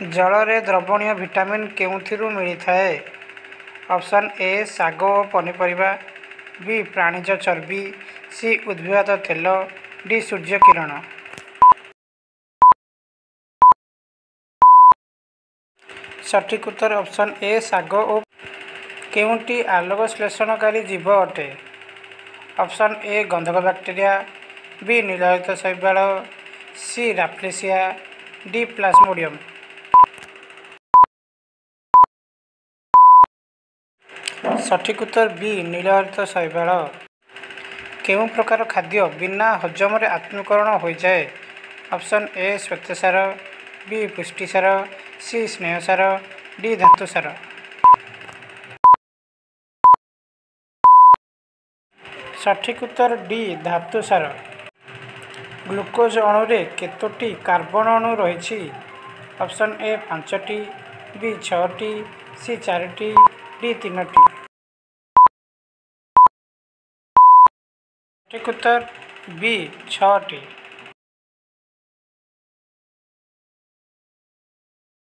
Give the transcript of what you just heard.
ଜଳରେ ଦ୍ରବଣୀୟ ଭିଟାମିନ୍ କେଉଁଥିରୁ ମିଳିଥାଏ? Option A ଶାଗ ଓ ପନିପରିବା, ବି ପ୍ରାଣୀଜ ଚର୍ବି, ସି ଉଦ୍ଭିଦ ତେଲ, ଡି ସୂର୍ଯ୍ୟ କିରଣ। ସଠିକ୍ ଉତ୍ତର ଅପସନ୍ ଏ ଶାଗ ଓ। କେଉଁଟି ଆଲୋକ ଶ୍ଳେଷଣକାରୀ ଜୀବ ଅଟେ? ଅପସନ୍ ଏ ଗନ୍ଧକ ବ୍ୟାକ୍ଟେରିଆ, ବି ନୀଳହରିତ ଶୈବାଳ, ସି ରାଫ୍ଲେସିଆ, ଡି ପ୍ଲାଜମୋଡ଼ିୟମ୍। ସଠିକ୍ ଉତ୍ତର ବି ନୀଳହରିତ ଶୈବାଳ। କେଉଁ ପ୍ରକାର ଖାଦ୍ୟ ବିନା ହଜମରେ ଆତ୍ମୀକରଣ ହୋଇଯାଏ? ଅପସନ୍ ଏ ଶ୍ୱେତସାର, ବି ପୁଷ୍ଟିସାର, ସି ସ୍ନେହସାର, ଡି ଧାତୁସାର। ସଠିକ୍ ଉତ୍ତର ଡି ଧାତୁସାର। ଗ୍ଲୁକୋଜ୍ ଅଣୁରେ କେତୋଟି କାର୍ବନ ଅଣୁ ରହିଛି? ଅପସନ୍ ଏ 5ଟି, ବି 6ଟି, ସି 4ଟି, ଡି 3ଟି। ସଠିକ୍ ଉତ୍ତର ବି 6ଟି।